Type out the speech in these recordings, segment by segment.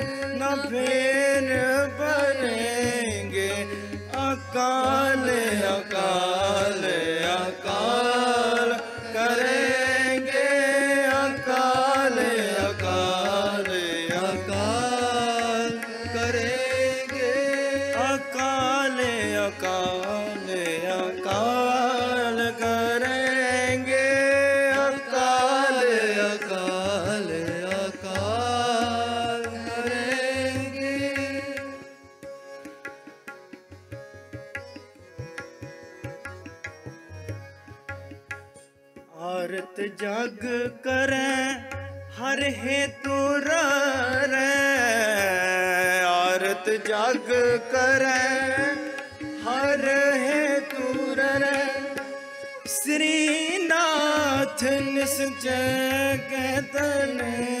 न फेर भरेंगे। अकाल अकाल अकाल करेंगे, अकाल अकाल अकाल करेंगे, अकाल अकाल अकाल करेंगे, अकाल अकाल अकाल करेंगे। आरत जग करें हर हेतु रे, आरत जग करें हर हेतु रे। श्रीनाथ निश्चय कहतनेंगे,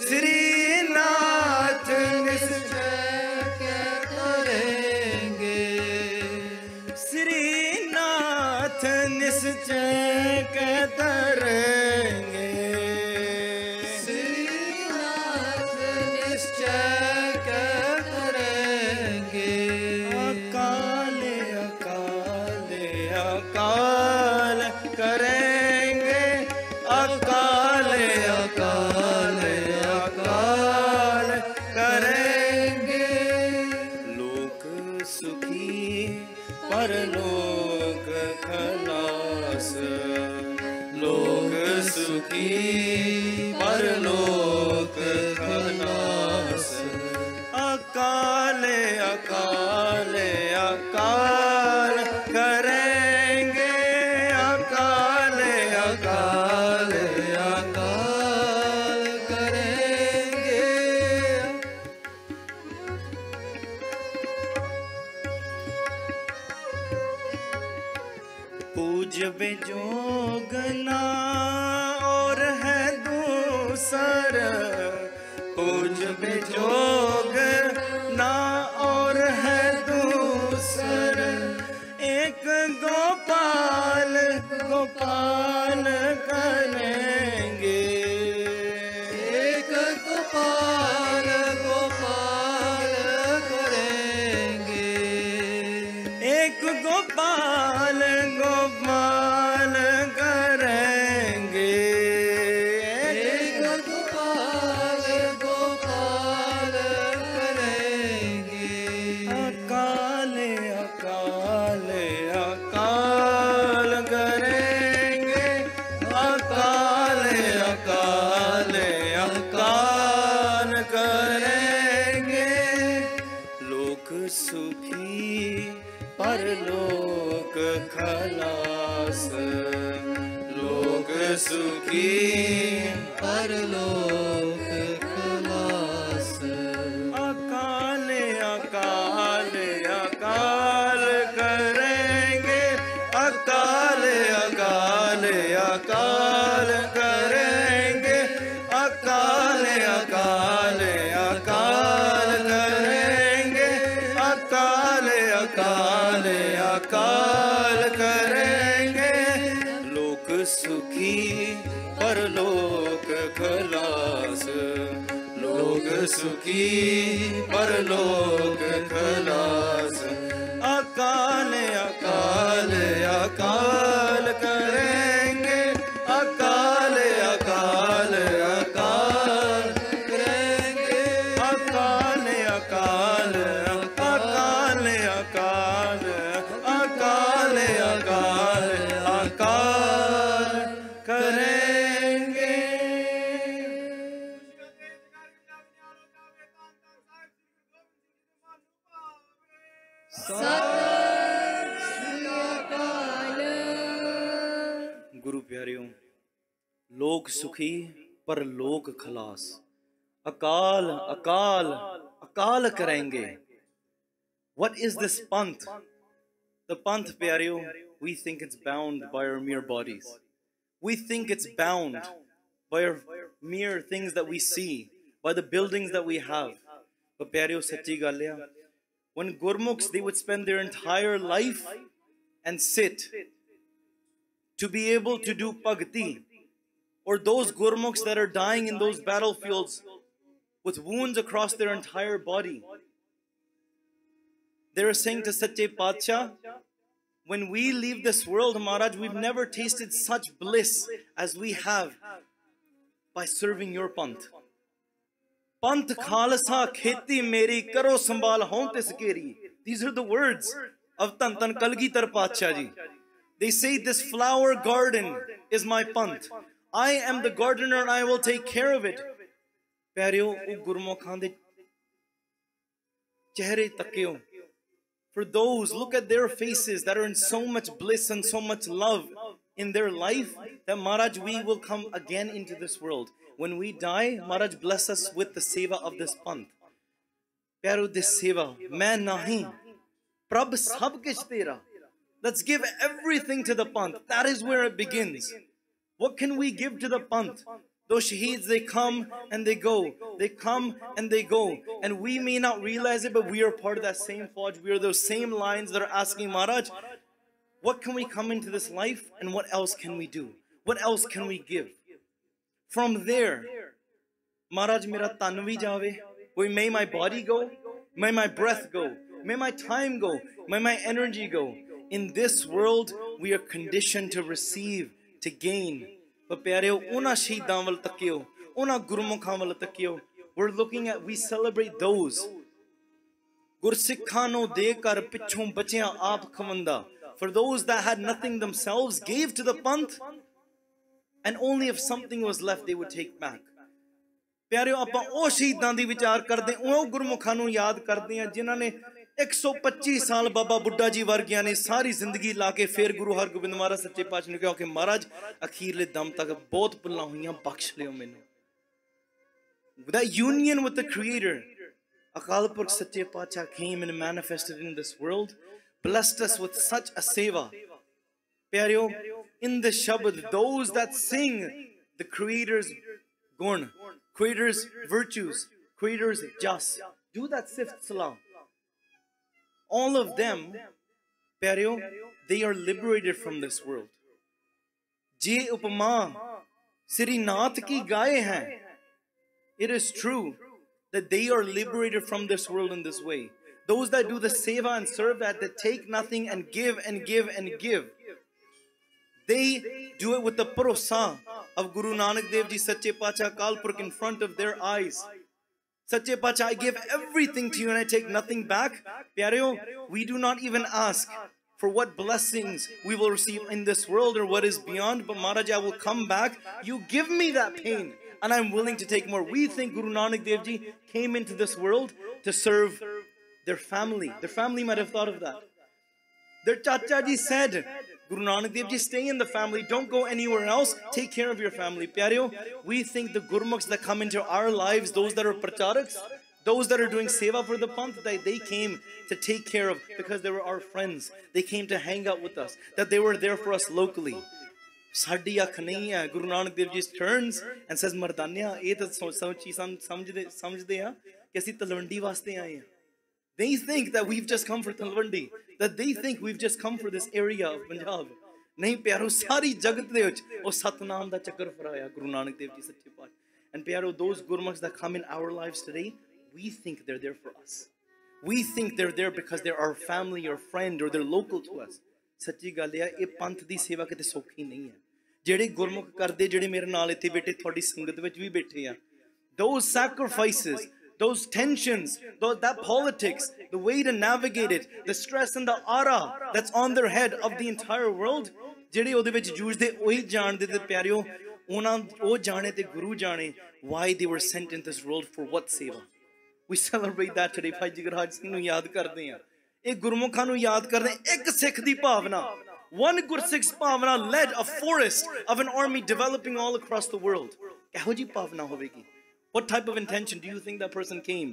श्रीनाथ निश्चय कहतनेंगे, श्रीनाथ निश्चय कहतरेंगे, श्रीनाथ निश्चय कहतरेंगे। अकाल अकाल अकाल करेंगे, अकाल अकाल अकाल करेंगे। लोक सुखी परलोक खलास, लोक सुखी परलोक खलास। अकाल अकाल अकाल करेंगे, अकाल अकाल अकाल करेंगे। पूज्य बेजोगना और है दूसर, पूज्य बेजोग ना और है दूसर। एक गोपाल गोपाल करेंगे, एक गोपाल गोपाल करेंगे, एक गोपाल गोपाल करेंगे, एक गोपाल गोपाल करेंगे। अकाल अकाल अकाल करेंगे, अकाल अकाल अकाल करेंगे। लोक सुखी परलोक खलास, लोक सुखी परलोक खलास। अकाल अकाल अकाल करेंगे, अकाल अकाल अकाल करेंगे, अकाल अकाल अकाल करेंगे, अकाल अकाल अकाल करेंगे। लोक सुखी परलोक खलास, लोक सुखी परलोक खलास। अकाल अकाल अकाल करेंगे, अकाल अकाल अकाल करेंगे, अकाल अकाल अकाल अकाल अकाल अकाल अकाल करेंगे। गुरु प्यारियों, लोक सुखी पर लोक खलास। अकाल अकाल अकाल करेंगे। What is this panth? The panth, pyareo, we think it's bound by our mere bodies. We think it's bound by our mere things that we see, by the buildings that we have. But pyareo, sachi gal hai, when Gurmukhs, they would spend their entire life and sit to be able to do bhakti, or those Gurmukhs that are dying in those battlefields with wounds across their entire body. They were saying to Sache Pacha, when we leave this world, Maharaj, we've never tasted such bliss as we have by serving your Panth. Panth Khalsa Kheti Meri Karo Sambal Hon Tis Keri. These are the words of Tan Tan Kalgitar Pacha ji. They say this flower garden is my Panth. I am the gardener and I will take care of it. Pyareo, o Gurmukhan de chehre takkeo. For those, look at their faces that are in so much bliss and so much love in their life, that Maharaj, we will come again into this world. When we die, Maharaj, bless us with the seva of this Panth. Pyaro, this seva, main nahi, Prabh sab kish tera. Let's give everything to the Panth. That is where it begins. What can we give to the Panth? Those shaheeds, they come and they go. They come and they go. And we may not realize it, but we are part of that same Fauj. We are those same lines that are asking, Maharaj, what can we come into this life and what else can we do? What else can we give? From there, Maharaj, mera tan vi jave. May my body go. May my breath go. May my time go. May my energy go. In this world, we are conditioned to receive, to gain. But pyareo, una shahidan wal takkeo, una gurmukhan wal takkeo. We're looking at, we celebrate those. Gursikkhan no de kar pichhon bachiyan aap khawanda. For those that had nothing themselves, gave to the Panth, and only if something was left, they would take back. Pyareo, ਆਪਾਂ ਉਹ ਸ਼ਹੀਦਾਂ ਦੀ ਵਿਚਾਰ ਕਰਦੇ, ਉਹ ਗੁਰਮੁਖਾਂ ਨੂੰ ਯਾਦ ਕਰਦੇ ਆ ਜਿਨ੍ਹਾਂ ਨੇ 125 ਸਾਲ ਬਾਬਾ ਬੁੱਢਾ ਜੀ ਵਰਗਿਆਂ ਨੇ ਸਾਰੀ ਜ਼ਿੰਦਗੀ ਲਾ ਕੇ ਫਿਰ ਗੁਰੂ ਹਰਗੋਬਿੰਦ ਮਹਾਰਾਜ ਸੱਚੇ ਪਾਤਸ਼ਾਹ ਨੇ ਕਿਹਾ ਕਿ ਮਹਾਰਾਜ ਅਖੀਰਲੇ ਦਮ ਤੱਕ ਬਹੁਤ ਭੁੱਲਾਂ ਹੋਈਆਂ, ਬਖਸ਼ ਲਿਓ ਮੈਨੂੰ. That union with the Creator, Akal Purkh Sache Pacha came and manifested in this world, blessed us with such a seva. Pyareo, in the Shabad, those that sing the Creator's gun, Creator's virtues, Creator's jas, do that sift salah. All of them, Pyareo, they are liberated from this world. Je upama Sri Nath ki gaye hain. It is true that they are liberated from this world in this way. Those that do the seva and serve that take nothing and give and give and give. They do it with the parosa of Guru Nanak Dev Ji Sache Pacha Akal Purkh in front of their eyes. Sache Pacha, I give everything to you and I take nothing back. Pyareo, we do not even ask for what blessings we will receive in this world or what is beyond. But Maharaj, I will come back. You give me that pain and I'm willing to take more. We think Guru Nanak Dev Ji came into this world to serve their family. Their family might have thought of that. Their Chacha Ji said, Guru Nanak Dev Ji, stay in the family. Don't go anywhere else. Take care of your family. Pyareo, we think the Gurmukhs that come into our lives, those that are parchariks, those that are doing seva for the Panth, that they came to take care of because they were our friends. They came to hang out with us. That they were there for us locally. Sadi akh nahi hai. Guru Nanak Dev Ji turns and says, Mardanya, ye ta samjhde ha ki assi talwandi vaste aaye hain. They think that we've just come for Talwandi. That they think we've just come for this area of Punjab. Nahi pyaro, sari jagat de vich oh Satnam da chakar faraya Guru Nanak Dev Ji Sache Paatshah. And pyaro, those Gurmukhs that come in our lives today, we think they're there for us. We think they're there because they're our family or friend or they're local to us. Sachi gal hai, eh panth di seva kite sokhi nahi hai. Jehde Gurmukh karde, jehde mere naal ithe bete thodi sangat vich vi bethe ha. Those sacrifices, those tensions, that politics, the way to navigate it, the stress and the aura that's on their head of the entire world, ਜਿਹੜੇ ਉਹਦੇ ਵਿੱਚ ਜੂਝਦੇ ਉਹੀ ਜਾਣਦੇ ਤੇ ਪਿਆਰਿਓ ਉਹਨਾਂ ਉਹ ਜਾਣੇ ਤੇ ਗੁਰੂ ਜਾਣੇ why they were sent in this world for what seva. We celebrate that today. ਭਾਈ ਜਗਰਾਜ ਸਿੰਘ ਨੂੰ ਯਾਦ ਕਰਦੇ ਆ, ਇਹ ਗੁਰਮੁਖਾਂ ਨੂੰ ਯਾਦ ਕਰਦੇ ਆ, ਇੱਕ ਸਿੱਖ ਦੀ ਭਾਵਨਾ, one ਗੁਰਸਿੱਖ ਭਾਵਨਾ led a forest of an army developing all across the world. ਇਹੋ ਜਿਹੀ ਭਾਵਨਾ ਹੋਵੇਗੀ. What type of intention do you think that person came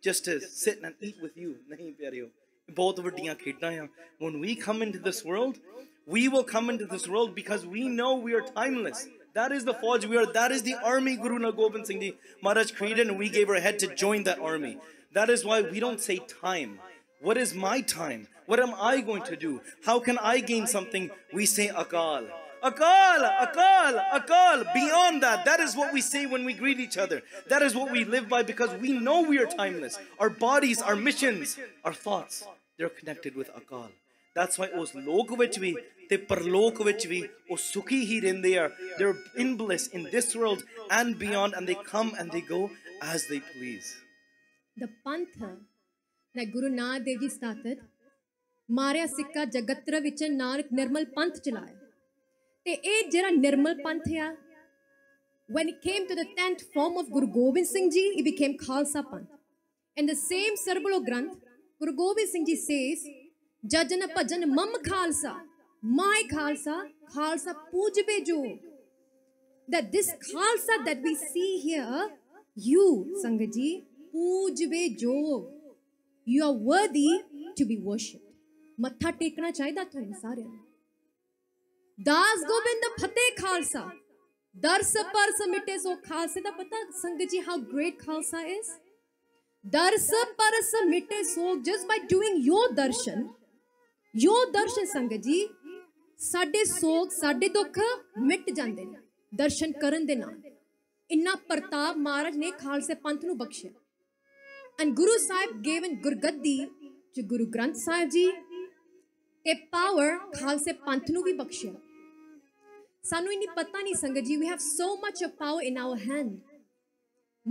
just to sit and eat with you? Nahi pyareo. Bahut vaddiyan khedan a. When we come into this world, we will come into this world because we know we are timeless. That is the Fauj we are. That is the army Guru Nanak Gobind Singh Ji Maharaj created, and we gave our head to join that army. That is why we don't say time. What is my time? What am I going to do? How can I gain something? We say Akal. Akal, Akal, Akal. Beyond that, that is what we say when we greet each other. That is what we live by, because we know we are timeless. Our bodies, our missions, our thoughts, they're connected with Akal. That's why us lok vich vi te parlok vich vi o sukhi hi rehinde are. They're in bliss in this world and beyond, and they come and they go as they please. The Pantha that Guru Nanak Dev Ji started, Marya Sikha Jagatra ਵਿੱਚ ਨਾਨਕ ਨਿਰਮਲ ਪੰਥ ਚਲਾਇਆ ਤੇ ਇਹ ਜਿਹੜਾ ਨਿਰਮਲ ਪੰਥ ਆ, when it came to the 10th form of Guru Gobind Singh Ji, it became Khalsa Panth. And the same Sarbulo Granth, Guru Gobind Singh Ji says, Jajan Bhajan Mam Khalsa, my Khalsa, Khalsa Pujbe Jo. That this Khalsa that we see here, you, Sangat Ji, Pujbe Jo. You are worthy to be worshipped. Matha tekna chahiਦਾ ਤੁਹਾਨੂੰ ਸਾਰਿਆਂ ਨੂੰ. ਦਾਸ ਗੋਬਿੰਦ ਫਤਿਹ ਖਾਲਸਾ, ਦਰਸ ਪਰਸ ਮਿਟੇ ਸੋ ਖਾਲਸੇ ਦਾ ਪਤਾ ਸੰਗਤ ਜੀ how great Khalsa is? ਦਰਸ ਪਰਸ ਮਿਟੇ ਸੋ, just by doing your darshan ਸੰਗਤ ਜੀ, ਸਾਡੇ ਸੋਗ ਸਾਡੇ ਦੁੱਖ ਮਿਟ ਜਾਂਦੇ ਨੇ ਦਰਸ਼ਨ ਕਰਨ ਦੇ ਨਾਲ. ਇੰਨਾ ਪ੍ਰਤਾਪ ਮਹਾਰਾਜ ਨੇ ਖਾਲਸੇ ਪੰਥ ਨੂੰ ਬਖਸ਼ਿਆ. And Guru Sahib gave in Gurgaddi to Guru Granth Sahib Ji ਤੇ power ਖਾਲਸੇ ਪੰਥ ਨੂੰ ਵੀ ਬਖਸ਼ਿਆ. ਸਾਨੂੰ ਇਨੀ ਪਤਾ ਨਹੀਂ ਸੰਗਤ ਜੀ, we have so much of power in our hand.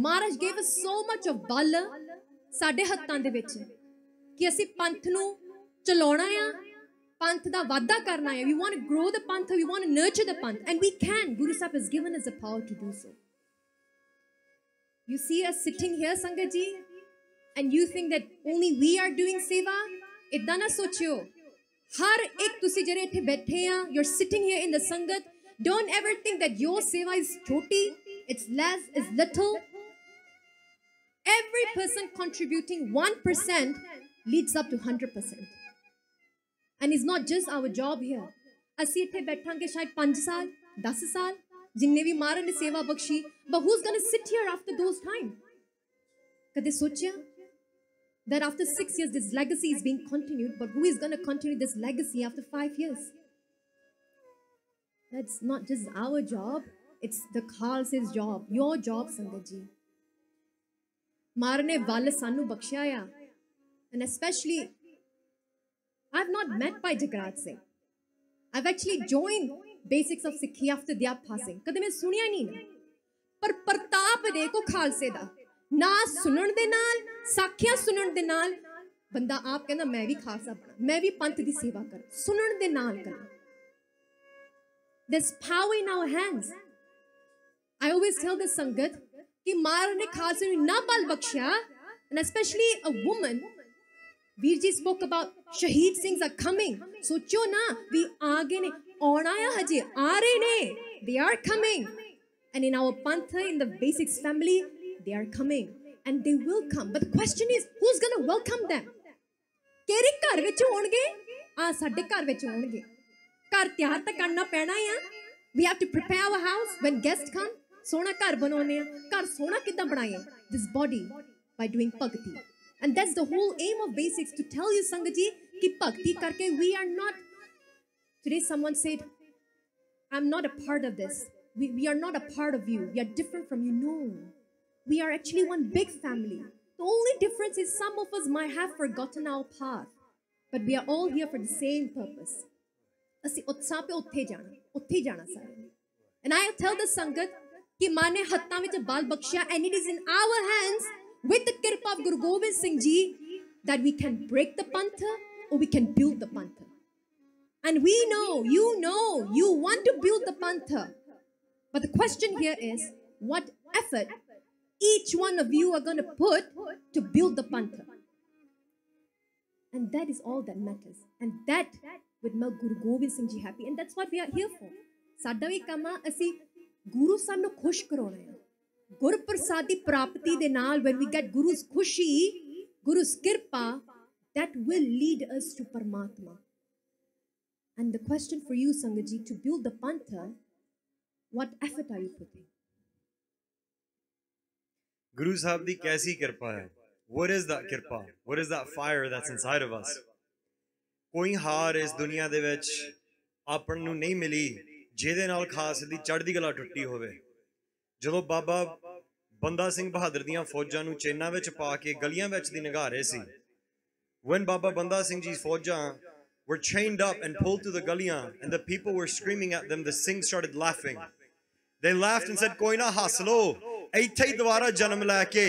Maharaj gave us so much of ਬਲ ਸਾਡੇ ਹੱਥਾਂ ਦੇ ਵਿੱਚ ਕਿ ਅਸੀਂ ਪੰਥ ਨੂੰ ਚਲਾਉਣਾ ਆ, ਪੰਥ ਦਾ ਵਾਧਾ ਕਰਨਾ ਆ. We want to grow the Panth, we want to nurture the Panth, and we can. Guru Sahib has given us the power to do so. You see us sitting here, Sangat Ji, and you think that only we are doing seva. Idda na sochyo. Har ek tusi jare ithe baithe a, you're sitting here in the Sangat. Don't ever think that your seva is choti, it's less, it's little. Every person contributing 1% leads up to 100%. And it's not just our job here. ਅਸੀਂ ਇੱਥੇ ਬੈਠਾਂਗੇ ਸ਼ਾਇਦ 5 ਸਾਲ 10 ਸਾਲ ਜਿੰਨੇ ਵੀ ਮਹਾਰਾਜ ਨੇ ਸੇਵਾ ਬਖਸ਼ੀ, but who's going to sit here after those time? ਕਦੇ ਸੋਚਿਆ that after 6 years this legacy is being continued, but who is going to continue this legacy after 5 years? That's not just our job, it's the Khalsa's job, your job, Sangat Ji. ਮਹਾਰਾਜ ਨੇ ਵੱਲ ਸਾਨੂੰ ਬਖਸ਼ਿਆ ਆ. And especially I've not met Bhai Jagraj Singh. I've actually joined Basics of Sikhi after their passing. ਕਦੇ ਮੈਂ ਸੁਣਿਆ ਨਹੀਂ ਨਾ, ਪਰ ਪ੍ਰਤਾਪ ਦੇਖੋ ਖਾਲਸੇ ਦਾ. ਨਾ ਸੁਣਨ ਦੇ ਨਾਲ, ਸਾਖੀਆਂ ਸੁਣਨ ਦੇ ਨਾਲ ਬੰਦਾ ਆਪ ਕਹਿੰਦਾ ਮੈਂ ਵੀ ਖਾਲਸਾ ਬਣਾ, ਮੈਂ ਵੀ ਪੰਥ ਦੀ ਸੇਵਾ ਕਰਾਂ, ਸੁਣਨ ਦੇ ਨਾਲ ਕਰਾਂ. There's power in our hands. I always tell the Sangat ਕਿ ਮਹਾਰਾਜ ਨੇ ਖਾਲਸੇ ਨੂੰ ਇੰਨਾ ਬਲ ਬਖਸ਼ਿਆ, and especially a woman. Veer ji spoke about Shaheed Singhs are coming. Socho na, we aage ne, auna ya haje, aa rahe ne, they are coming. And in our Pantha, in the Basics family, they are coming. And they will come. But the question is, who's going to welcome them? Kere ghar vich honge? Aa sade ghar vich honge. Ghar tiyar ta karna pehna hai. We have to prepare our house when guests come. Sona ghar banone hai. Ghar sona kidda banaye? This body by doing bhakti. And that's the whole aim of Basics, to tell you, Sangat Ji, ki bhakti karke we are not. Today someone said, I'm not a part of this. We are not a part of you. We are different from you. No. We are actually one big family. The only difference is some of us might have forgotten our path. But we are all here for the same purpose. Asi utsaah pe utthe jana sare. And I tell the Sangat, ki maa ne hattan vich bal bakshiya, and it is in our hands, with the kirpa of Guru Gobind Singh Ji, that we can break the Pantha or we can build the Pantha. And we know, you want to build the Pantha. But the question here is, what effort each one of you are going to put to build the Pantha? And that is all that matters. And that would make Guru Gobind Singh Ji happy. And that's what we are here for. Sada vi kama asi Guru Sahib nu khush karona hai. Guru Prasadi Prapati de naal, when we get Guru's khushi, Guru's kirpa, that will lead us to Paramatma. And the question for you, Sangat Ji, to build the Pantha, what effort are you putting? Guru Sahib di kaisi kirpa hai? What is that kirpa? What is that fire that's inside of us? Koi haar is duniya de vich apan nu nahi mili ਜਿਹਦੇ ਨਾਲ ਖਾਲਸੇ ਦੀ ਚੜ੍ਹਦੀ ਕਲਾ ਟੁੱਟੀ ਹੋਵੇ। ਜਦੋਂ ਬਾਬਾ ਬੰਦਾ ਸਿੰਘ ਬਹਾਦਰ ਦੀਆਂ ਫੌਜਾਂ ਨੂੰ ਚੇਨਾਂ ਵਿੱਚ ਪਾ ਕੇ ਗਲੀਆਂ ਵਿੱਚ ਦੀ ਨਿਗਾਹ ਰਹੇ ਸੀ, when Baba Banda Singh Ji's faujan were chained up and pulled through the galiyan and the people were screaming at them, the Singhs started laughing. They laughed and said, koi na haslo, ਇੱਥੇ ਹੀ ਦੁਬਾਰਾ ਜਨਮ ਲੈ ਕੇ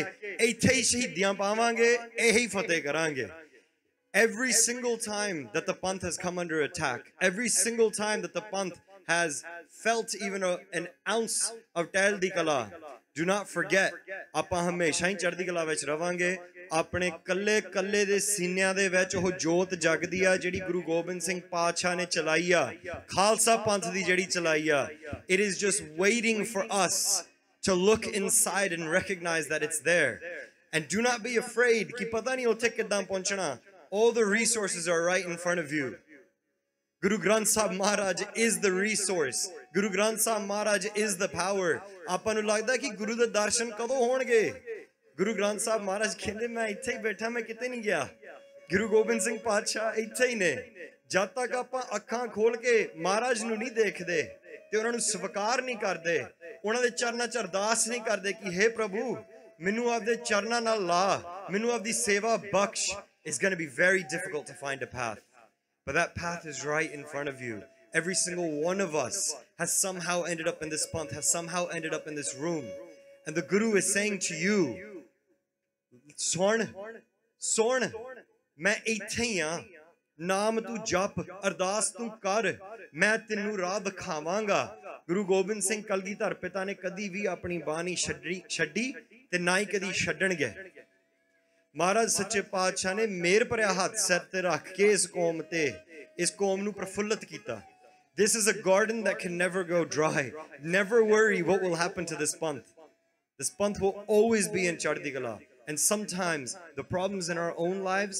ਇੱਥੇ ਹੀ ਸ਼ਹੀਦੀਆਂ ਪਾਵਾਂਗੇ, ਇਹੀ ਫਤਿਹ ਕਰਾਂਗੇ. Every single time that the Panth has come under attack, every single time that the Panth has felt even an ounce of Tail di Kala, do not forget, ਆਪਾਂ ਹਮੇਸ਼ਾ ਹੀ ਚੜ੍ਹਦੀ ਕਲਾ ਵਿੱਚ ਰਵਾਂਗੇ. ਆਪਣੇ ਕੱਲੇ ਕੱਲੇ ਦੇ ਸੀਨਿਆਂ ਦੇ ਵਿੱਚ ਉਹ ਜੋਤ ਜਗਦੀ ਆ ਜਿਹੜੀ ਗੁਰੂ ਗੋਬਿੰਦ ਸਿੰਘ ਪਾਤਸ਼ਾਹ ਨੇ ਚਲਾਈ ਆ, ਖਾਲਸਾ ਪੰਥ ਦੀ ਜਿਹੜੀ ਚਲਾਈ ਆ. It is just waiting for us to look inside and recognize that it's there. And do not be afraid ਕਿ ਪਤਾ ਨਹੀਂ ਉੱਥੇ ਕਿੱਦਾਂ ਪਹੁੰਚਣਾ. All the resources are right in front of you. Guru Granth Sahib Maharaj is the resource. Guru Granth Sahib Maharaj is the power. ਆਪਾਂ ਨੂੰ ਲੱਗਦਾ ਕਿ ਗੁਰੂ ਦੇ ਦਰਸ਼ਨ ਕਦੋਂ ਹੋਣਗੇ? ਗੁਰੂ ਗ੍ਰੰਥ ਸਾਹਿਬ ਮਹਾਰਾਜ ਕਹਿੰਦੇ ਮੈਂ ਇੱਥੇ ਹੀ ਬੈਠਾ, ਮੈਂ ਕਿਤੇ ਨਹੀਂ ਗਿਆ. ਗੁਰੂ ਗੋਬਿੰਦ ਸਿੰਘ ਪਾਤਸ਼ਾਹ ਇੱਥੇ ਹੀ ਨੇ. ਜਦ ਤੱਕ ਆਪਾਂ ਅੱਖਾਂ ਖੋਲ ਕੇ ਮਹਾਰਾਜ ਨੂੰ ਨਹੀਂ ਦੇਖਦੇ ਤੇ ਉਹਨਾਂ ਨੂੰ ਸਵੀਕਾਰ ਨਹੀਂ ਕਰਦੇ, ਉਹਨਾਂ ਦੇ ਚਰਨਾਂ 'ਚ ਅਰਦਾਸ ਨਹੀਂ ਕਰਦੇ ਕਿ ਹੇ ਪ੍ਰਭੂ ਮੈਨੂੰ ਆਪਦੇ ਚਰਨਾਂ ਨਾਲ ਲਾ, ਮੈਨੂੰ ਆਪਦੀ ਸੇਵਾ ਬਖਸ਼, it's going to be very difficult to find a path. But that path is right in front of you. Every single one of us has somehow ended up in this panth, has somehow ended up in this room. And the Guru is saying to you, ਸੁਣ ਮੈਂ ਇੱਥੇ ਹੀ ਆ, ਨਾਮ ਤੂੰ ਜਪ, ਅਰਦਾਸ ਤੂੰ ਕਰ, ਮੈਂ ਤੈਨੂੰ ਰਾਹ ਦਿਖਾਵਾਂਗਾ. ਗੁਰੂ ਗੋਬਿੰਦ ਸਿੰਘ ਕਲਗੀਧਰ ਪਿਤਾ ਨੇ ਕਦੀ ਵੀ ਆਪਣੀ ਬਾਣੀ ਛੱਡੀ ਤੇ ਨਾ ਹੀ ਕਦੀ ਛੱਡਣਗੇ. ਮਹਾਰਾਜ ਸੱਚੇ ਪਾਤਸ਼ਾਹ ਨੇ ਮੇਰ ਭਰਿਆ ਹੱਥ ਸਿਰ ਤੇ ਰੱਖ ਕੇ ਇਸ ਕੌਮ ਨੂੰ ਪ੍ਰਫੁੱਲਤ ਕੀਤਾ. This is a garden that can never go dry. Never worry what will happen to this panth. This panth will always be in Chardhi Kala. And sometimes the problems in our own lives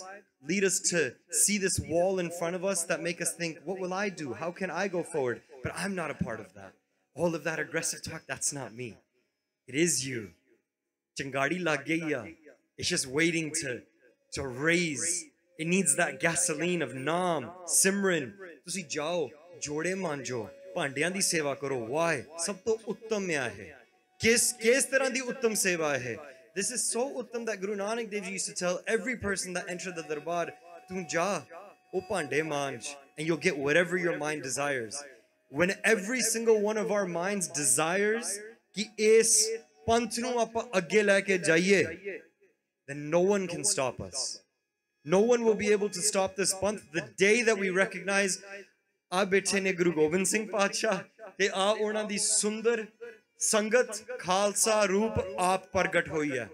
lead us to see this wall in front of us that make us think, what will I do? How can I go forward? But I'm not a part of that. All of that aggressive talk, that's not me. It is you. Changadi lag gaya. It's just waiting to raise. It needs that gasoline of Naam, Simran. Tusi jao, jode manjo, pandiyan di seva karo. Why? Sab to uttam mein hai. Kis tarah di uttam seva hai. This is so uttam that Guru Nanak Dev Ji used to tell every person that entered the darbar, "Tum ja, o pande manj, and you'll get whatever your mind desires." When every single one of our minds desires ki is panth nu aapa agge leke jaiye, then no one can stop us. No one will be able to stop this panth the day that we recognize aa bethe ne Guru Gobind Singh Paatshah te aa ona di sundar ਸੰਗਤ ਖਾਲਸਾ ਰੂਪ ਆਪ ਪ੍ਰਗਟ ਹੋਈ ਹੈ.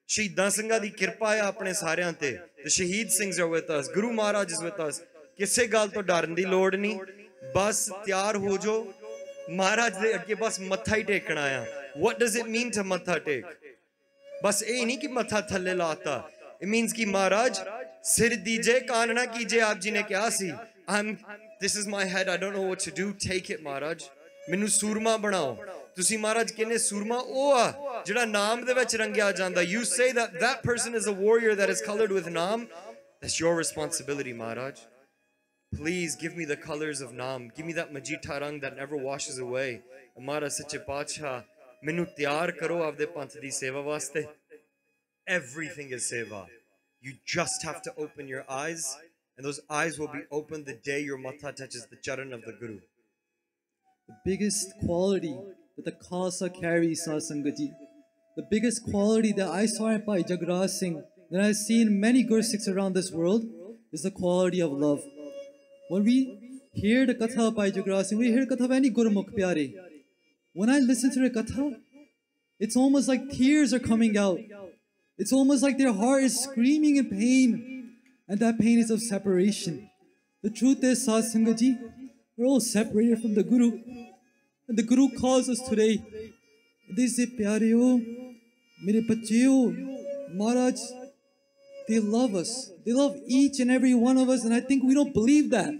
ਸ਼ਹੀਦਾਂ ਸਿੰਘਾਂ ਦੀ ਕਿਰਪਾ ਹੈ ਆਪਣੇ ਸਾਰਿਆਂ ਤੇ. The ਸ਼ਹੀਦ ਸਿੰਘs are with us. Guru Maharaj is with us. ਕਿਸੇ ਗੱਲ ਤੋਂ ਡਰਨ ਦੀ ਲੋੜ ਨਹੀਂ. ਬਸ ਤਿਆਰ ਹੋ ਜਾਓ, ਮਹਾਰਾਜ ਦੇ ਅੱਗੇ ਬਸ ਮੱਥਾ ਹੀ ਟੇਕਣਾ ਆ. What does it mean to ਮੱਥਾ ਟੇਕ? ਬਸ ਇਹ ਨਹੀਂ ਕਿ ਮੱਥਾ ਥੱਲੇ ਲਾਤਾ. It means ਕਿ ਮਹਾਰਾਜ ਸਿਰ ਦੀਜੇ ਕਾਨ ਨਾ ਕੀਜੇ. ਆਪ ਜੀ ਨੇ ਕਿਹਾ ਸੀ, this is my head, I don't know what to do, take it ਮਹਾਰਾਜ, ਮੈਨੂੰ ਸੂਰਮਾ ਬਣਾਓ. ਤੁਸੀਂ ਮਹਾਰਾਜ ਕਹਿੰਦੇ ਸੂਰਮਾ ਉਹ ਆ ਜਿਹੜਾ ਨਾਮ ਦੇ ਵਿੱਚ ਰੰਗਿਆ ਜਾਂਦਾ. You say that person is a warrior that is colored with Naam. That's your responsibility, Maharaj. Please give me the colors of Naam. Give me that Majita Rang that never washes away. Maharaj Sache Paatshah, ਮੈਨੂੰ ਤਿਆਰ ਕਰੋ ਆਪਦੇ ਪੰਥ ਦੀ ਸੇਵਾ ਵਾਸਤੇ. Everything is seva. You just have to open your eyes, and those eyes will be opened the day your matha touches the charan of the Guru. The biggest quality that the Khalsa carries, Sat Sangat Ji, the biggest quality that I saw in Bhai Jagraj Singh, that I see in many Gursikhs around this world, is the quality of love. When we hear the Katha of Bhai Jagraj Singh, we hear the Katha of any Gurmukh Pyare. When I listen to the Katha, it's almost like tears are coming out. It's almost like their heart is screaming in pain, and that pain is of separation. The truth is, Sat Sangat Ji, we're all separated from the Guru. And the Guru calls us today. They say, Pyareo, mere bacheo, Maharaj, they love us. They love each and every one of us, and I think we don't believe that.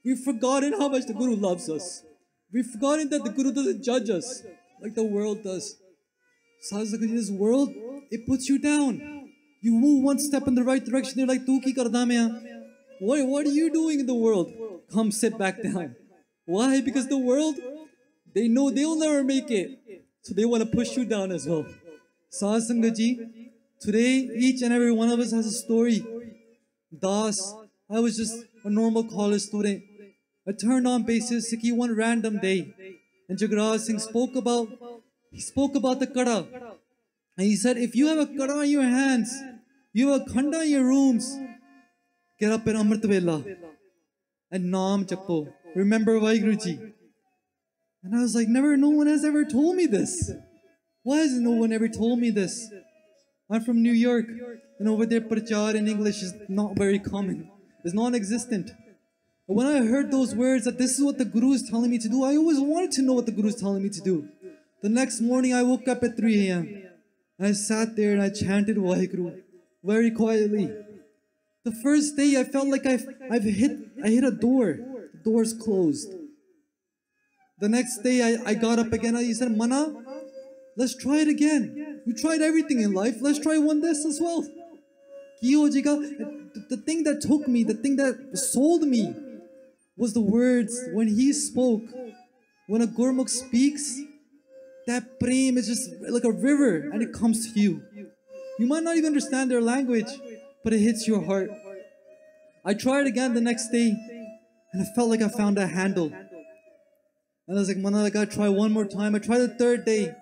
We've forgotten how much the Guru loves us. We've forgotten that the Guru doesn't judge us like the world does. Sadhguru, this world, it puts you down. You move one step in the right direction, they're like, Tu ki karda mein? What are you doing in the world? Come sit back down. Why? Because the world, they know they'll never make it. So they want to push you down as well. Sat Sangat Ji, today each and every one of us has a story. Das, I was just a normal college student. I turned on Basics of Sikhi one random day. And Jagraj Singh spoke about the kada. And he said, if you have a kada on your hands, you have a khanda in your rooms, get up in Amrit Vela and Naam Chappo. Remember Vaheguru Ji. And I was like, no one has ever told me this. Why has no one ever told me this? I'm from New York, and over there parchar in English is not very common. It's non-existent. But when I heard those words that this is what the Guru is telling me to do, I always wanted to know what the Guru is telling me to do. The next morning I woke up at 3 a.m. and I sat there and I chanted Vaheguru very quietly. The first day I felt like I hit a door. The door's closed. The next day I got up again and he said, Mana, let's try it again. You tried everything in life. Let's try one this as well. The thing that took me, the thing that sold me was the words when he spoke. When a Gurmukh speaks, that prem is just like a river and it comes to you. You might not even understand their language, but it hits your heart. I tried again the next day and I felt like I found a handle. And I was like, Mana, I gotta try one more time. I tried the third day.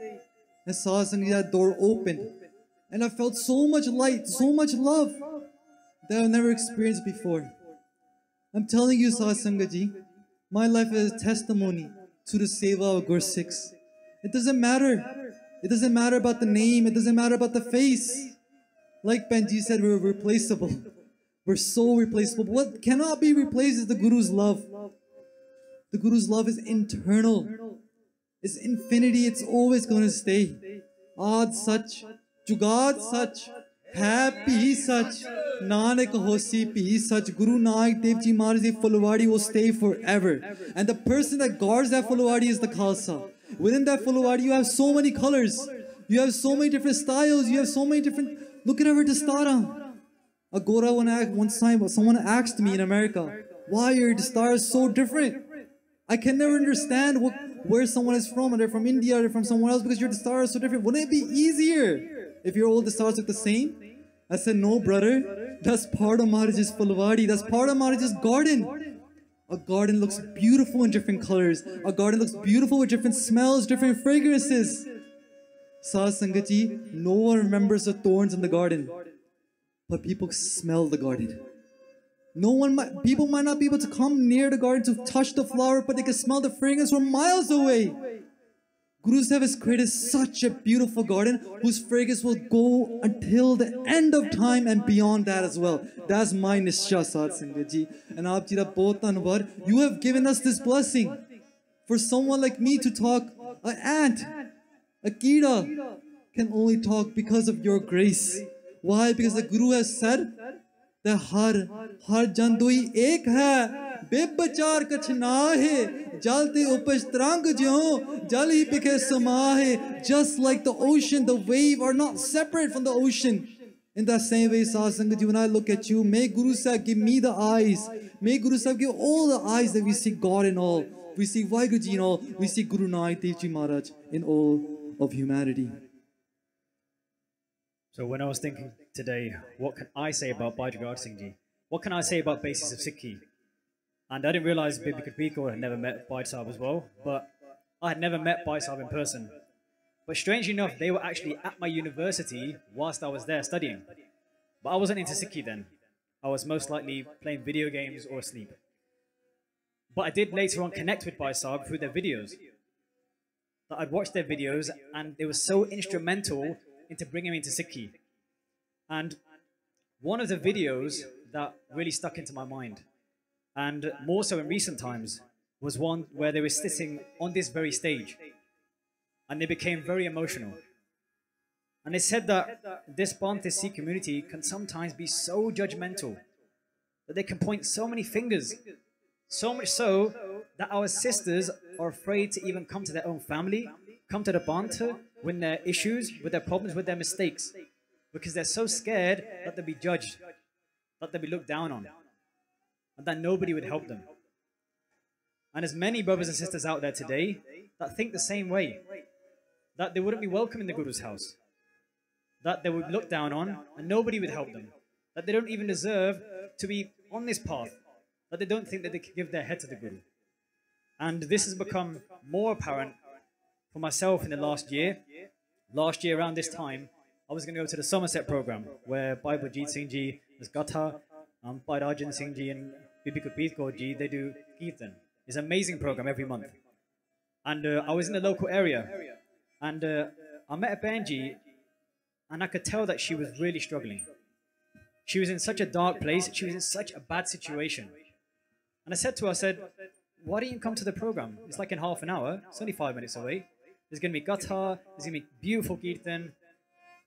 I saw suddenly that door opened. And I felt so much light, so much love that I've never experienced before. I'm telling you, Sat Sangat Ji, my life is a testimony to the Sabha of Gursikhs. It doesn't matter. It doesn't matter about the name. It doesn't matter about the face. Like Benji said, we're replaceable. We're so replaceable. What cannot be replaced is the Guru's love. The Guru's love is internal. It's infinity. It's always going to stay. Ad Sach, Jugad Sach, Happy Sach, Nanak Hosi Pi Sach. Guru Nanak Dev Ji Maharaj's Fulwadi will stay forever. And the person that guards that Fulwadi is the Khalsa. Within that Fulwadi, you have so many colors. You have so many different styles. You have so many different... Look at our Dastara. A Gora one time, someone asked me in America, why are your Dastaras so different? I can never understand where someone is from. They're from India, they're from somewhere else, because your Dastaras are so different. Wouldn't it be easier if your old Dastaras look the same? I said, no, brother. That's part of Maharaj's Fulwadi. That's part of Maharaj's garden. A garden looks beautiful in different colors. A garden looks beautiful with different smells, different fragrances. Sat Sangat Ji, no one remembers the thorns in the garden, but people smell the garden. People might not be able to come near the garden to touch the flower, but they can smell the fragrance from miles away. Guru Sahib has created such a beautiful garden whose fragrance will go until the end of time and beyond that as well. That's my Nishya, Sat Sangat Ji. And Aap Ji da bahut dhanwad. You have given us this blessing. For someone like me to talk, an ant, a Kida, can only talk because of your grace. Why? Because the Guru has said that har jandui ek hai, bebachar kach na hai, jalte upash trang jyo, jal hi pikhe sama hai. Just like the ocean, the wave are not separate from the ocean. In that same way, Sat Sangat Ji, when I look at you, may Guru Sahib give me the eyes. May Guru Sahib give all the eyes that we see God in all. We see Vaheguru Ji in all. We see Guru Nanak Dev Ji Maharaj in all of humanity. So when I was thinking today, what can I say about Bhai Jagraj Singh Ji? What can I say about Basics of Sikhi? And I didn't realize Bibi Kapiko had never met Bhai Sahib as well, but I had never met Bhai Sahib in person. But strangely enough, they were actually at my university whilst I was there studying. But I wasn't into Sikhi then. I was most likely playing video games or asleep. But I did later on connect with Bhai Sahib through their videos. I'd watched their videos and they were so instrumental into bringing me into Sikhi. And one of the videos that really stuck into my mind, and more so in recent times, was one where they were sitting on this very stage and they became very emotional. And they said that this Bante Sikh community can sometimes be so judgmental that they can point so many fingers, so much so that our sisters are afraid to even come to their own family, come to the Bante with their issues, with their problems, with their mistakes, because they're so scared that they'll be judged, that they'll be looked down on, and that nobody would help them. And there's many brothers and sisters out there today that think the same way, that they wouldn't be welcome in the Guru's house, that they would look down on and nobody would help them, that they don't even deserve to be on this path, that they don't think that they could give their head to the Guru. And this has become more apparent for myself in the last year. Last year around this time, I was going to go to the Somerset program where Bhai Baljeet Singh Ji, there's Katha, Bhai Rajan Singh Ji and Bibi Gurpreet Kaur Ji, they do Kirtan. It's an amazing program every month. And I was in the local area and I met a Banji and I could tell that she was really struggling. She was in such a dark place. She was in such a bad situation. And I said to her, I said, why don't you come to the program? It's like in half an hour. It's only 5 minutes away. There's going to be Katha. There's going to be beautiful Kirtan.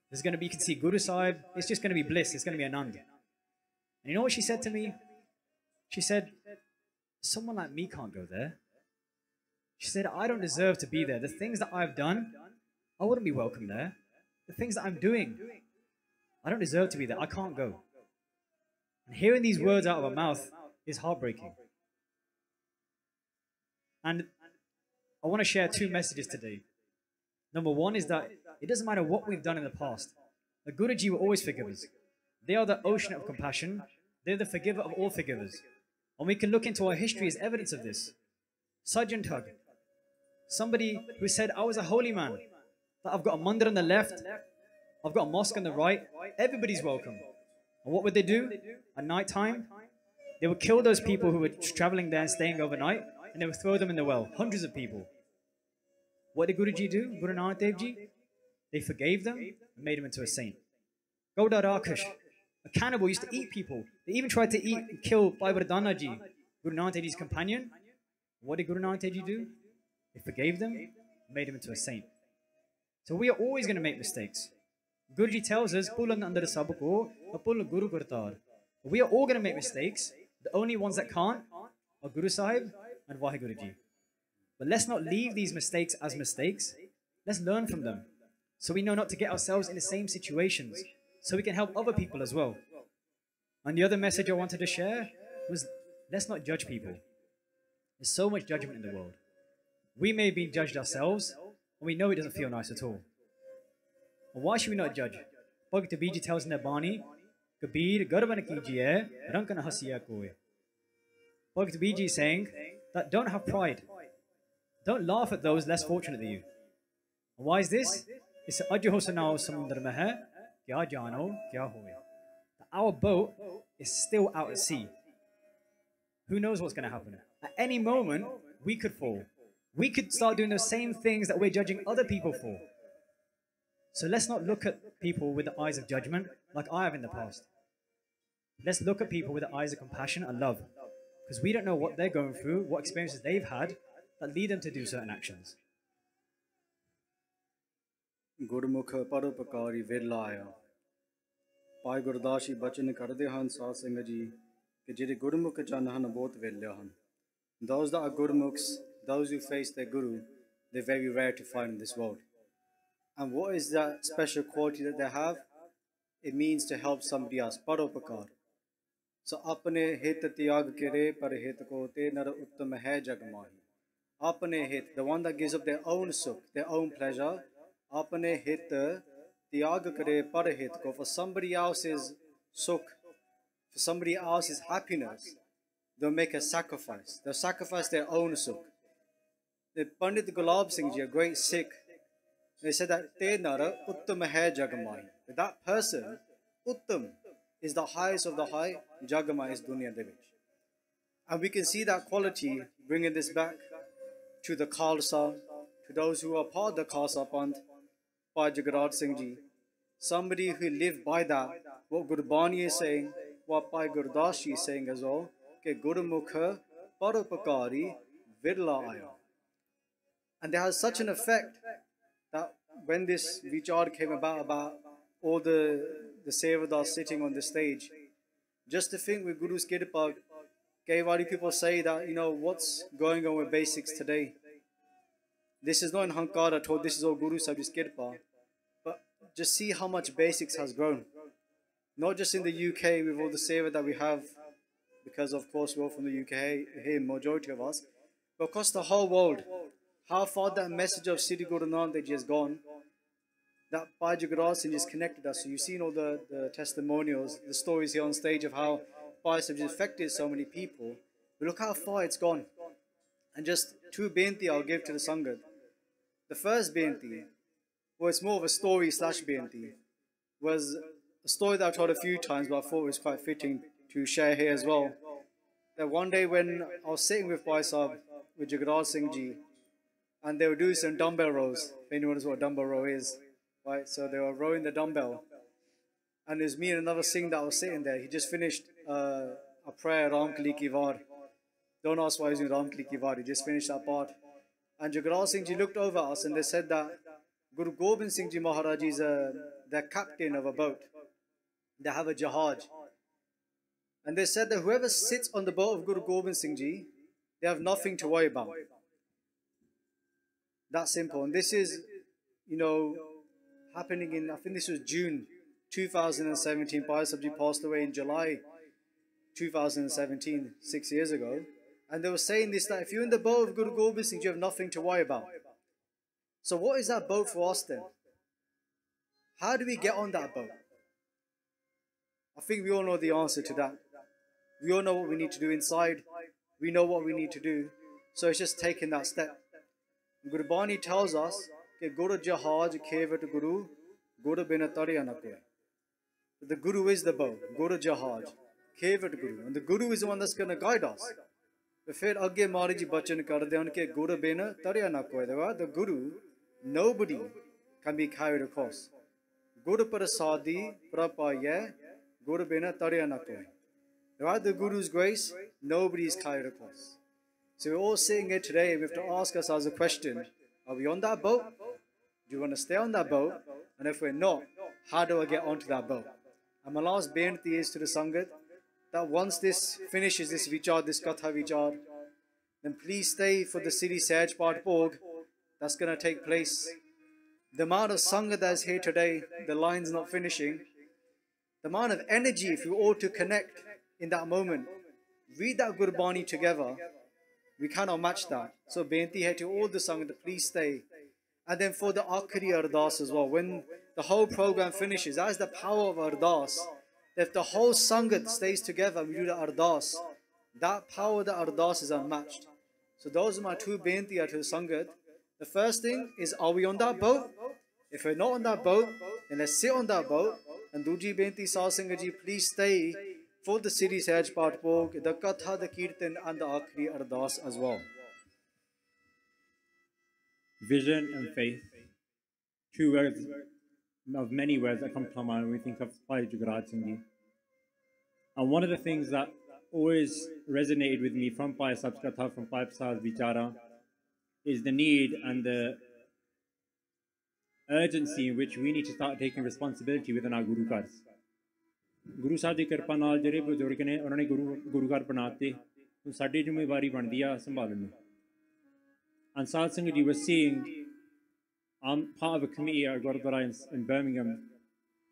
There's going to be, you can see Guru Sahib. It's just going to be bliss. It's going to be Anand. And you know what she said to me? She said, someone like me can't go there. She said, I don't deserve to be there. The things that I've done, I wouldn't be welcome there. The things that I'm doing, I don't deserve to be there. I can't go. And hearing these words out of her mouth is heartbreaking. And I want to share two messages today. Number one is that it doesn't matter what we've done in the past. The Guruji will always forgive us. They are the ocean of compassion. They're the forgiver of all forgivers. And we can look into our history as evidence of this. Sajjan Thug, somebody who said, I was a holy man, that I've got a mandir on the left, I've got a mosque on the right, everybody's welcome. And what would they do? At night time, they would kill those people who were traveling there and staying overnight, and they would throw them in the well. Hundreds of people. What did Guruji do? Guru Nanak Dev Ji? They forgave them and made him into a saint. Gauda Rakesh, a cannibal, used to eat people. They even tried to eat and kill Bhai Vardhana Ji, Guru Nanak Dev Ji's companion. What did Guru Nanak Dev Ji do? They forgave them and made him into a saint. So we are always going to make mistakes. Guruji tells us, Pulan andar sabko, Pul Guru Gurtar. We are all going to make mistakes. The only ones that can't are Guru Sahib and Vaheguruji. But let's not leave these mistakes as mistakes. Let's learn from them, so we know not to get ourselves in the same situations, so we can help other people as well. And the other message I wanted to share was, let's not judge people. There's so much judgment in the world. We may be judged ourselves, and we know it doesn't feel nice at all. And why should we not judge? Bhakt Biji tells in their Bani, Kabir garvan kijiye, rankan hasiya koe. Bhakt Biji is saying that don't have pride. Don't laugh at those less fortunate than you. And why is this? It's ajho sanao samundar mein hai, kya jano, kya hoye. Our boat is still out at sea. Who knows what's going to happen? At any moment, we could fall. We could start doing those same things that we're judging other people for. So let's not look at people with the eyes of judgment like I have in the past. Let's look at people with the eyes of compassion and love. Because we don't know what they're going through, what experiences they've had that lead them to do certain actions. Gurmukh Paropakari Virlaya. Bhai Gurdashi Bachan Karde Han Sat Singh Ji, ke jehde Gurmukh Jan han bahut virla han. Those that are Gurmukhs, those who face their Guru, they're very rare to find in this world. And what is that special quality that they have? It means to help somebody else. Paropakar. So apne hit tyag kare par hit ko te nar uttam hai jag mahi. Apne hit, the one that gives up their own sukh, their own pleasure. Apne hit tyag kare par hit ko, for somebody else's sukh, for somebody else's happiness, they'll make a sacrifice. They'll sacrifice their own sukh. The Pandit Gulab Singh Ji, a great Sikh, they said that te nara uttam hai jagamahi. That person, uttam, is the highest of the high, jagama is dunya de vich. And we can see that quality, bringing this back to the Khalsa, to those who are part of the Khalsa Panth, Bhai Jagraj Singh Ji, somebody who lived by that, what Gurbani is saying, what Bhai Gurdas Ji is saying as well, ke Gurmukh Paropakari Virla Aya. And there has such an effect that when this vichar came about all the Sevadars sitting on the stage, just to think with Guru's Kirpa, Kaivari people say that, you know, what's going on with Basics today? This is not in Hankar at all, this is all Guru Sahib's Kirpa. But just see how much Basics has grown. Not just in the UK with all the Seva that we have, because of course we're all from the UK here, majority of us, but across the whole world, how far that message of Sri Guru Nanak Dev Ji has gone, that Bhai Jagrat Singh has connected us. So you've seen all the testimonials, the stories here on stage of how Bhai Sahib has affected so many people. But look how far it's gone. And just two benti I'll give to the Sangat. The first benti, well, it's more of a story slash benti, was a story that I've told a few times, but I thought it was quite fitting to share here as well. That one day when I was sitting with Bhai Sahib, with Jagrat Singh Ji, and they were doing some dumbbell rows, if anyone knows what a dumbbell row is, right? So they were rowing the dumbbell, and there's me and another Singh that was sitting there. He just finished a prayer, Ram Kali Ki Var. Don't ask why he's doing Ram Kali Ki Var, he just finished that part. And Jagrat Singh Ji looked over at us and they said that Guru Gobind Singh Ji Maharaj is the captain of a boat. They have a jahaj. And they said that whoever sits on the boat of Guru Gobind Singh Ji, they have nothing to worry about. That simple. And this is, happening in, I think this was June 2017. Bhai Sahib Ji passed away in July 2017, 6 years ago. And they were saying this, that if you're in the boat of Guru Gobind Singh, you have nothing to worry about. So what is that boat for us then? How do we get on that boat? I think we all know the answer to that. We all know what we need to do inside. We know what we need to do. So it's just taking that step. Gurbani tells us, Guru Jahaj Kevat Guru, Guru Bina Tariya na koi. The Guru is the boat, Guru Jahaj, Kevat Guru. And the Guru is the one that's going to guide us. फिर आगे मारी जी बचन कर दे उनके गुरु बिन तरिया ना कोई. The Guru, nobody can be carried across. Guru prasadi prapaya, Guru bin tariya na koi. Without the Guru's grace, nobody is carried across. So we're all sitting here today, we have to ask ourselves a question. Are we on that boat? Do you want to stay on that boat? And if we're not, how do I get onto that boat? And my last beinti is to the Sangat, that once this finishes, this vichar, this Katha vichar, then please stay for the City Sahaj Path Bhog that's going to take place. The amount of Sangat that is here today, the line's not finishing. The amount of energy, if we all to connect in that moment, read that Gurbani together, we cannot match that. So beinti hai to all the Sangat, please stay. And then for the Akhiri Ardas as well, when the whole program finishes, that is the power of Ardas. If the whole Sangat stays together and we do the Ardas, that power of the Ardas is unmatched. So those are my two beinti to the Sangat. The first thing is, are we on that boat? If we're not on that boat, then let's sit on that boat. And Duji beinti Sah Singh Ji, please stay for the City Sahaj Path Bhog, the Katha, the Kirtan and the Akhiri Ardas as well. Vision and faith, two words of many words that come to mind when we think of Bhai Jagrat Singh Ji. And one of the things that always resonated with me from Bhai Sahib's Katha, from Bhai Sahib's Vichara, is the need and the urgency in which we need to start taking responsibility within our Guru Kars. Guru Sahib di kirpa naal jehde buzurg ne unhone Guru Kar banate, to saadi zimmewari bandi a sambhalne. And Sahib Singh Ji was seeing, I'm part of a committee at Gurdwara in Birmingham,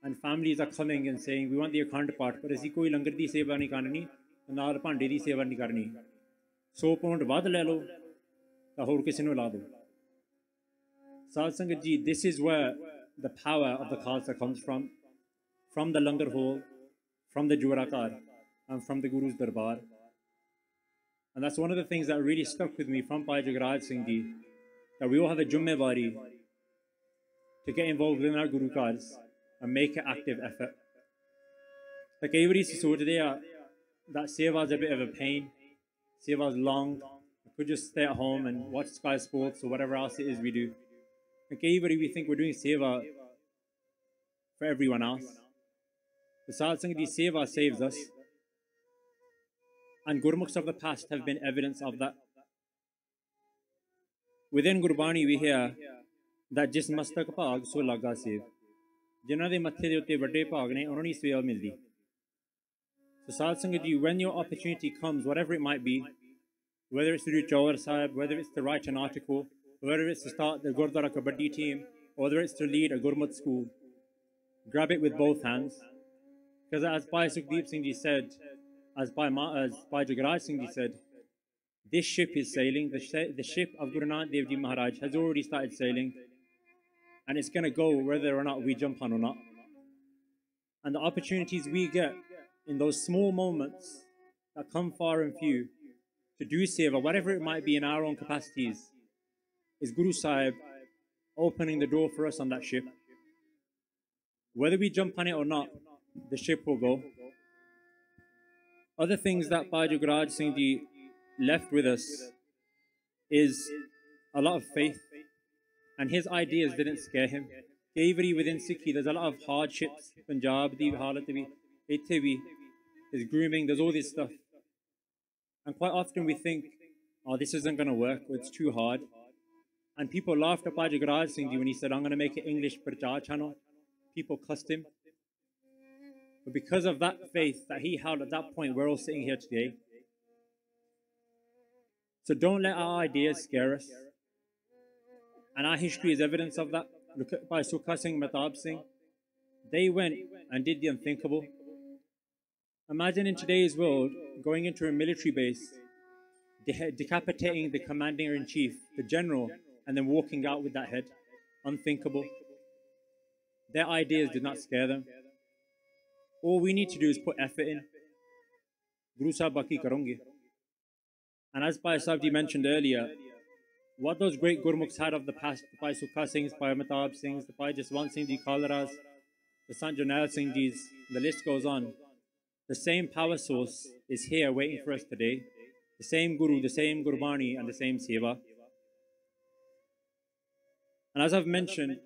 and families are coming and saying, we want the Akhand Path, but ਅਸੀਂ ਕੋਈ ਲੰਗਰ ਦੀ ਸੇਵਾ ਨਹੀਂ ਕਰਨੀ, ਨਾਲ ਭਾਂਡੇ ਦੀ ਸੇਵਾ ਨਹੀਂ ਕਰਨੀ. 100 ਪਾਉਂਡ ਵੱਧ ਲੈ ਲਓ ਤਾਂ ਹੋਰ ਕਿਸੇ ਨੂੰ ਲਾ ਦਿਓ. Sahib Singh Ji, this is where the power of the Khalsa comes from the Langar Hall, from the Juwarakar, and from the Guru's Darbar. And that's one of the things that really stuck with me from Bhai Jagrat Singh Ji, that we all have a Jummewari to get involved in our Guru Kars and make an active effort. Like everybody says that Seva is a bit of a pain, Seva is long, we could just stay at home and watch Sky Sports or whatever else it is we do. Like everybody, we think we're doing Seva for everyone else. The Sahib Singh Ji Seva saves us, and Gurmukhs of the past have been evidence of that. Within Gurbani we hear that jis mastak bhag so laga sev. Jinnah de mathe de utte vadde bhag ne unhanu hi seva mildi. So Sahib Singh Ji, when your opportunity comes, whatever it might be, whether it's to do Chawar Sahib, whether it's to write an article, whether it's to start the Gurdwara Kabaddi team, or whether it's to lead a Gurmat school, grab it with both hands. Because as Bhai Sukhdeep Singh Ji said, as Bhai Jagrat Singh Ji said, This ship is sailing. The ship of Guru Nanak Dev Ji Maharaj has already started sailing, and it's going to go whether or not we jump on or not. And the opportunities we get in those small moments that come far and few to do seva, whatever it might be in our own capacities, is Guru Sahib opening the door for us on that ship. Whether we jump on it or not, the ship will go. Other things that Bhai Jugraj Singh Ji left with us is a lot of faith, and his ideas didn't scare him. Every within Sikhi, there's a lot of hardships. Punjab, di halat bhi, ithe bhi, there's grooming, there's all this stuff. And quite often we think, oh, this isn't going to work, or it's too hard. And people laughed at Bhai Jugraj Singh Ji when he said, I'm going to make an English prachar channel. People cussed him. But because of that faith that he held at that point, we're all sitting here today. So don't let our ideas scare us. And our history is evidence of that. Look at Bhai Sukha Singh, Mehtab Singh. They went and did the unthinkable. Imagine in today's world, going into a military base, decapitating the commander-in-chief, the general, and then walking out with that head. Unthinkable. Their ideas did not scare them. All we need to do is put effort in. Guru Sahib baki karonge. And as Bhai Sahib Ji mentioned earlier, what those great Gurmukhs had of the past, the Bhai Sukha Singhs, Bhai Mehtab Singhs, the Bhai Jaswant Singh Ji Khalras, the Sant Jarnail Singh Ji's, the list goes on. The same power source is here waiting for us today. The same Guru, the same Gurbani, and the same Seva. And as I've mentioned,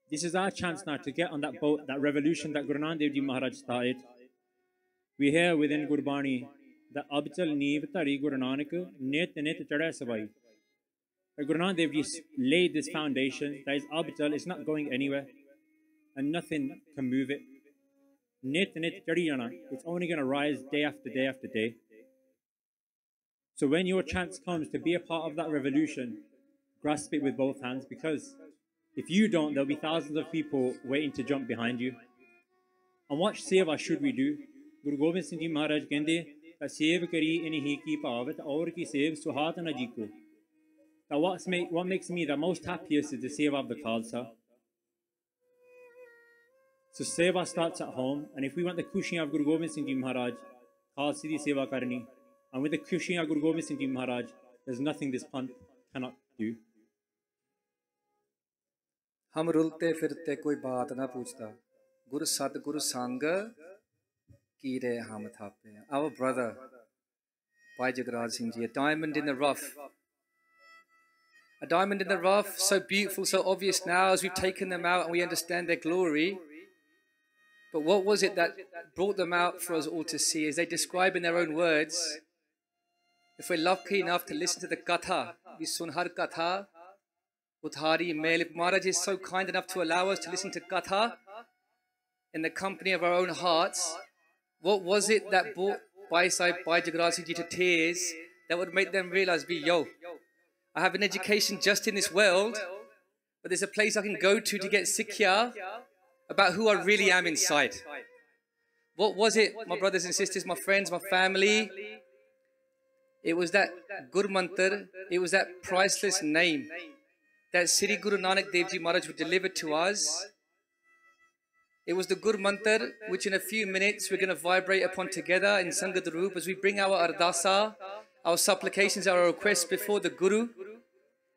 this is our chance now to get on that boat, that revolution that Guru Nanak Dev Ji Maharaj started. We hear within Gurbani that Abchal Neev Tari Guru Nanak Nit Nit Chadai Sabai. Guru Nanak Dev Ji laid this foundation that is Abchal, it's not going anywhere, and nothing can move it. Nit Nit Chadi Jana, it's only going to rise day after day after day. So when your chance comes to be a part of that revolution, grasp it with both hands, because if you don't, there'll be thousands of people waiting to jump behind you. And what seva should we do? Guru Gobind Singh Ji Maharaj kende, that sev kari inhi ki pavat aur ki sev suhat na jiko. That what makes me the most happiest is the seva of the Khalsa. So seva starts at home, and if we want the kushiyan of Guru Gobind Singh Ji Maharaj, Khalsa di seva karni. And with the kushiyan of Guru Gobind Singh Ji Maharaj, there's nothing this panth cannot do. हम रुलते फिरते कोई बात ना पूछता गुरु सतगुरु संग कीरे हम थापे. Our brother Bhai Jugraj Singh Ji, a diamond in the rough. A diamond in the rough, so beautiful, so obvious now as we've taken them out and we understand their glory. But what was it that brought them out for us all to see? As they describe in their own words, if we're lucky enough to listen to the Katha, we sun har Katha, Uthari Mail. Maharaj is so kind enough to allow us to listen to Katha in the company of our own hearts. What was it that brought Bhai Jugraj Singh Ji to tears that would make them realize, yo, I have an education just in this world, but there's a place I can go to get Sikhya about who I really am inside. What was it, my brothers and sisters, my friends, my family? It was that Gur Mantar, it was that priceless name that Sri Guru Nanak Dev Ji Maharaj would deliver to us. It was the Gur Mantar which in a few minutes we're going to vibrate upon together in Sangat Roop as we bring our ardasa, our supplications, our requests before the Guru.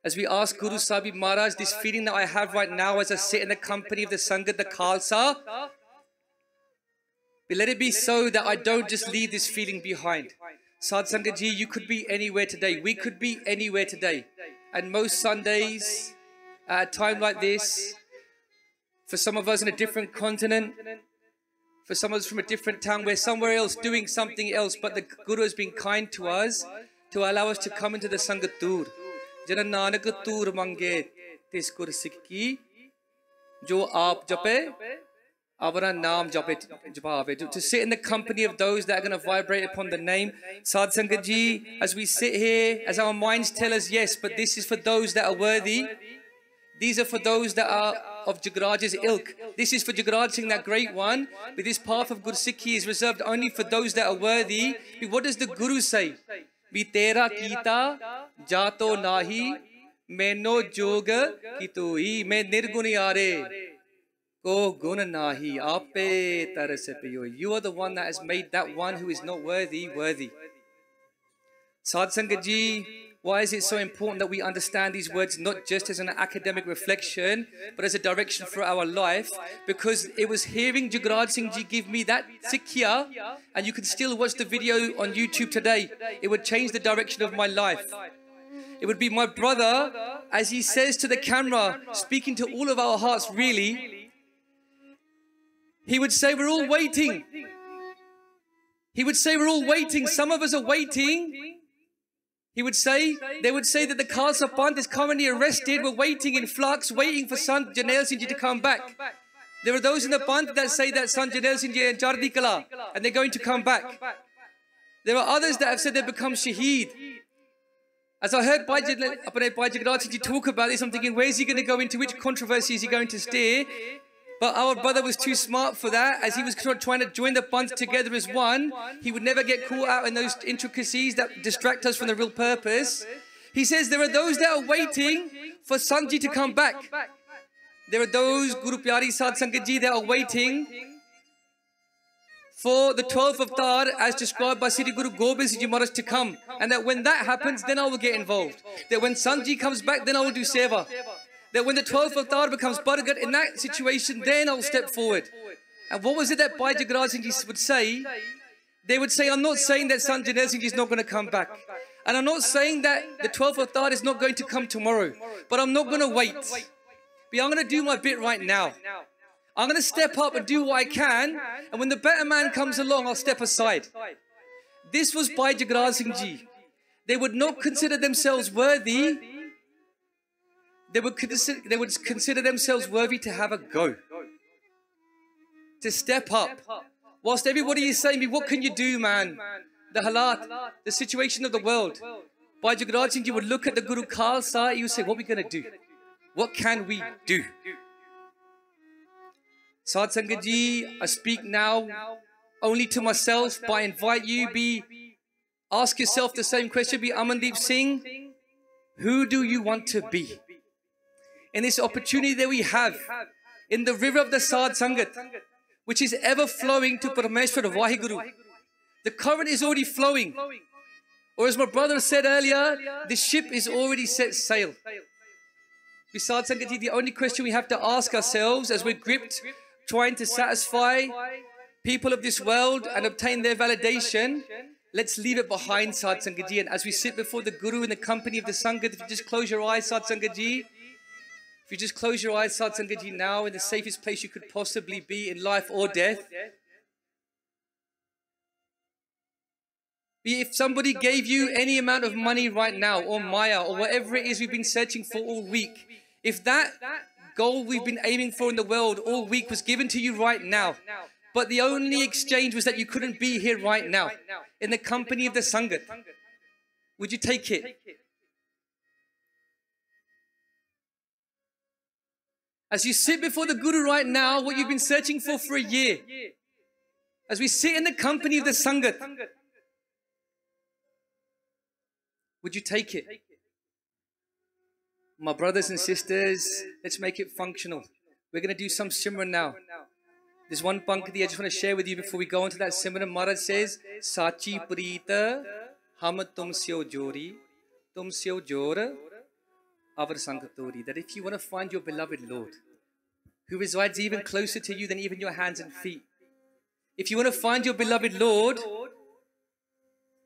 As we ask Guru Sahib Maharaj, this feeling that I have right now as I sit in the company of the Sangat, the Khalsa, but let it be so that I don't just leave this feeling behind. Sad Sangat Ji, you could be anywhere today. We could be anywhere today. And most Sundays, at a time like this, for some of us in a different continent, for some of us from a different town, we're somewhere else doing something else, but the Guru has been kind to us to allow us to come into the Sangat Tur. Jana Nanak Tur mange tis Gur Sikhi, jo aap jape, avara naam jape, to sit in the company of those that are going to vibrate upon the name. Sad Sangat Ji, as we sit here, as our minds tell us, yes, but this is for those that are worthy. These are for those that are of Jagraj's ilk. This is for Jagraj Singh, that great one. But this path of Gursikhi is reserved only for those that are worthy. But what does the Guru say? Bi tera kita jato nahi, meno joga kitoi, me nirguni are. Ko guna nahi, ape tarase piyo. You are the one that has made that one who is not worthy, worthy. Sadh Sangat Ji, why is it so important that we understand these words not just as an academic reflection, but as a direction for our life? Because it was hearing Jagraj Singh Ji give me that Sikhya, and you can still watch the video on YouTube today. It would change the direction of my life. It would be my brother, as he says to the camera, speaking to all of our hearts really, he would say, we're all waiting. He would say, we're all waiting. Some of us are waiting. He would say, they would say that the Khalsa Panth is currently arrested. We're waiting in flux, waiting for Sant Janel Singh Ji to come back. There are those in the Panth that say that Sant Janel Singh Ji and Chardi Kala, and they're going to come back. There are others that have said they become Shaheed. As I heard Bhai Jagraj Singh Ji talk about this, I'm thinking, where is he going to go into? Which controversy is he going to steer? But our brother was too smart for that. As he was trying to join the Panth together as one, he would never get caught out in those intricacies that distract us from the real purpose. He says there are those that are waiting for Sanji to come back. There are those, Guru Pyari Sadh Sangat Ji, that are waiting for the 12th Avatar as described by Sri Guru Gobind Singh Ji Maharaj to come. And that when that happens, then I will get involved. That when Sanji comes back, then I will do Seva. That when the 12th Avatar becomes Baragat, in that situation, then I'll step forward. And what was it that Bhai Jagraj Singh Ji would say? They would say, I'm not saying that Sant Janel Singh Ji is not going to come back. And I'm not saying that the 12th Avatar is not going to come tomorrow. But I'm not going to wait. But I'm going to do my bit right now. I'm going to step up and do what I can. And when the better man comes along, I'll step aside. This was Bhai Jagraj Singh Ji. They would not consider themselves worthy. They would consider themselves worthy to have a go, to step up. Whilst everybody is saying me, what can you do, man? The halat, the situation of the world. Bhai Jagraj Singh Ji would look at the Guru Khalsa, he would say, what are we going to do? What can we do? Sadh Sangat Ji, I speak now only to myself, but I invite you, ask yourself the same question, be Amandeep Singh, who do you want to be? In this opportunity that we have, in the river of the Sadh Sangat, which is ever flowing to Parameshwar Vaheguru. The current is already flowing. Or as my brother said earlier, the ship is already set sail. Besides Sangat Ji, the only question we have to ask ourselves as we're gripped, trying to satisfy people of this world and obtain their validation, let's leave it behind, Sadh Sangat Ji. And as we sit before the Guru in the company of the Sangat, if you just close your eyes, Sadh Sangat Ji, if you just close your eyes, Sadh Sangat Ji, now in the safest place you could possibly be in life or death. If somebody gave you any amount of money right now, or Maya, or whatever it is we've been searching for all week, if that goal we've been aiming for in the world all week was given to you right now, but the only exchange was that you couldn't be here right now, in the company of the Sangat, would you take it? As you sit before the Guru right now, what you've been searching for a year, as we sit in the company of the Sangat, would you take it? My brothers and sisters, let's make it functional. We're going to do some Simran now. There's one pankti I just want to share with you before we go into that Simran. Maharaj says, Sachi Preeta Ham Tum Syo Jori, Tum Syo Jor Avar Sangatori. That if you want to find your beloved Lord, who resides even closer to you than even your hands and feet, if you want to find your beloved Lord,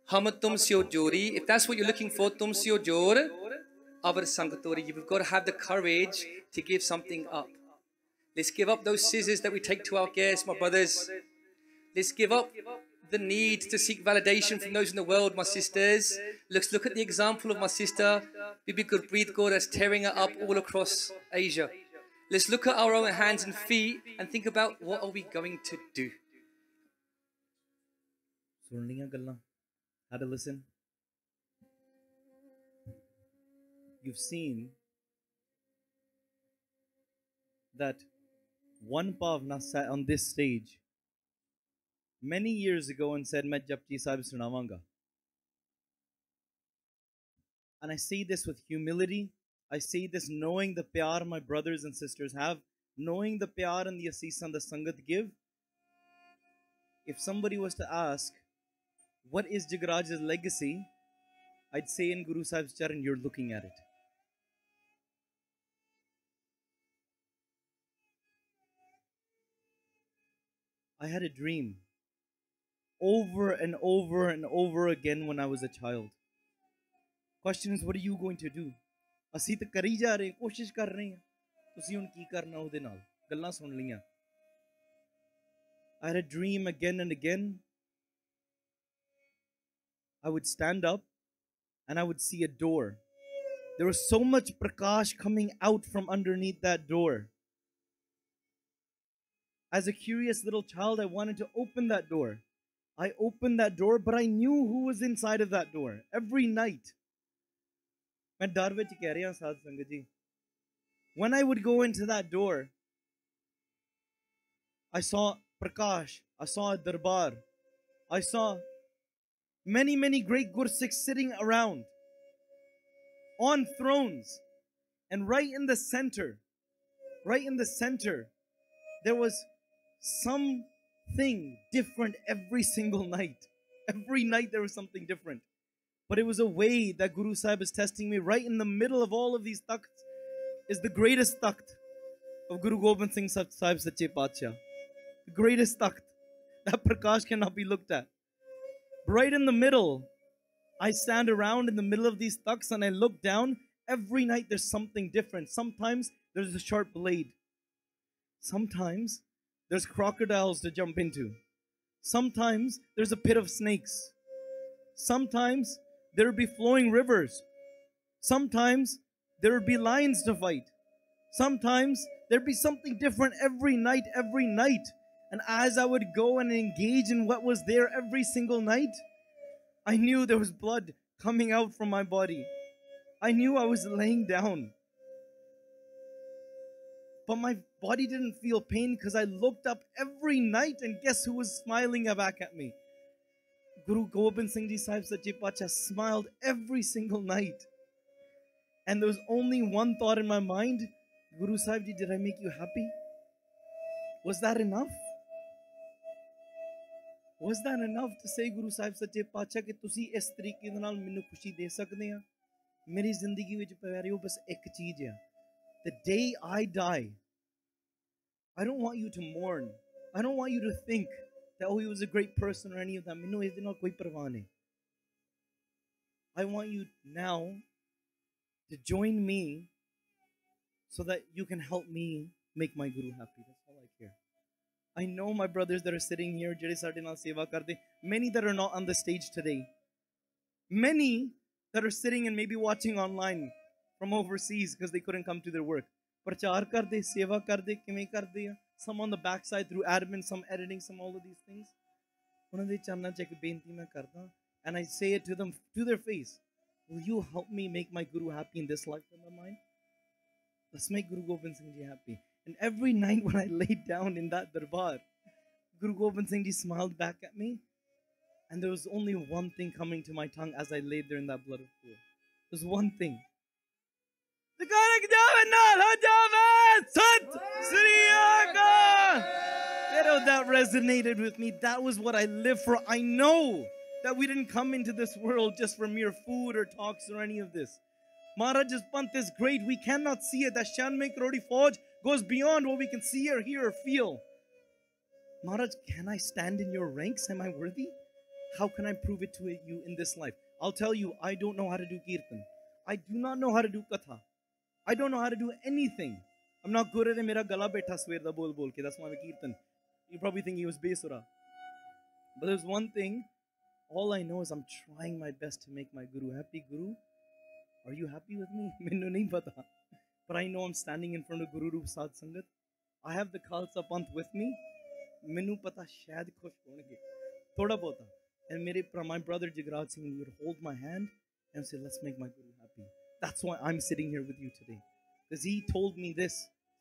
Ham Tum Syo Jori, if that's what you're looking for, Tum Syo Jor Avar Sangatori, you've got to have the courage to give something up. Let's give up those scissors that we take to our guests, my brothers. Let's give up the need to seek validation from those in the world, my sisters. Let's look at the example of my sister, Bibi Gurpreet Kaur, that's tearing her up all across Asia. Let's look at our own hands and feet and think about what are we going to do. How to listen? You've seen that one Pavna sat on this stage many years ago and said, "Main Japji Sahib sunavanga." And I say this with humility. I say this knowing the pyar my brothers and sisters have, knowing the pyar and the asisa the Sangat give. If somebody was to ask, what is Jagraj's legacy? I'd say in Guru Sahib's charan, you're looking at it. I had a dream over and over and over again when I was a child. Question is, what are you going to do? ਅਸੀਂ ਤਾਂ ਕਰੀ ਜਾ ਰਹੇ, ਕੋਸ਼ਿਸ਼ ਕਰ ਰਹੇ ਹਾਂ, ਤੁਸੀਂ ਹੁਣ ਕੀ ਕਰਨਾ ਉਹਦੇ ਨਾਲ? ਗੱਲਾਂ ਸੁਣ ਲਈਆਂ. I had a dream again and again. I would stand up and I would see a door. There was so much prakash coming out from underneath that door. As a curious little child, I wanted to open that door. I opened that door, but I knew who was inside of that door every night. When I would go into that door, I saw prakash, I saw a darbar, I saw many great Gursikhs sitting around on thrones. And right in the center, there was something different every single night. Every night there was something different. But it was a way that Guru Sahib is testing me. Right in the middle of all of these takhts is the greatest takht of Guru Gobind Singh Sahib Sache Paatshah. The greatest takht. That prakash cannot be looked at. Right in the middle, I stand around in the middle of these takhts and I look down. Every night there's something different. Sometimes there's a sharp blade. Sometimes there's crocodiles to jump into. Sometimes there's a pit of snakes. Sometimes there would be flowing rivers. Sometimes there would be lions to fight. Sometimes there'd be something different every night. And as I would go and engage in what was there every single night, I knew there was blood coming out from my body. I knew I was laying down. But my body didn't feel pain because I looked up every night and guess who was smiling back at me? Guru Gobind Singh Ji Sahib Sache Paatshah smiled every single night. And there was only one thought in my mind, Guru Sahib Ji, did I make you happy? Was that enough? Was that enough to say, Guru Sahib Sache Paatshah, कि तुसी इस तरीके दे नाल मैनू खुशी दे सकदे आ? मेरी जिंदगी विच प्यारियो बस एक चीज है. The day I die, I don't want you to mourn. I don't want you to think that, oh, he was a great person or any of that. मैनू इस दे नाल कोई परवाह नहीं. I want you now to join me so that you can help me make my Guru happy. That's all I care. I know my brothers that are sitting here, ਜਿਹੜੇ ਸਾਡੇ ਨਾਲ ਸੇਵਾ ਕਰਦੇ, many that are not on the stage today, many that are sitting and maybe watching online from overseas because they couldn't come to their work. ਪ੍ਰਚਾਰ ਕਰਦੇ, ਸੇਵਾ ਕਰਦੇ, ਕਿਵੇਂ ਕਰਦੇ ਆ? Some on the backside through admin, some editing, some all of these things. ਉਹਨਾਂ ਦੇ ਚਰਨਾਂ 'ਚ ਇੱਕ ਬੇਨਤੀ ਮੈਂ ਕਰਦਾ, and I say it to them, to their face. Will you help me make my Guru happy in this lifetime of mine? Let's make Guru Gobind Singh Ji happy. And every night when I laid down in that darbar, Guru Gobind Singh Ji smiled back at me. And there was only one thing coming to my tongue as I laid there in that blood pool. There's one thing. That resonated with me. That was what I live for. I know that we didn't come into this world just for mere food or talks or any of this. Maharaj's Panth is great. We cannot see it. That Shanmay Karodi Fauj goes beyond what we can see or hear or feel. Maharaj, can I stand in your ranks? Am I worthy? How can I prove it to you in this life? I'll tell you, I don't know how to do Kirtan. I do not know how to do Katha. I don't know how to do anything. I'm not good at it. Mera gala betha swer da bol bol ke. That's why I'm Kirtan. You probably think he was Besura. But there's one thing. All I know is I'm trying my best to make my Guru happy. Guru, are you happy with me? Mainu nahi pata. But I know I'm standing in front of Guru Roop Sadh Sangat. I have the Khalsa Panth with me. Mainu pata shayad khush honge. Thoda bahota. And my brother Jagraj Singh would hold my hand and say, let's make my Guru happy. That's why I'm sitting here with you today. Because he told me this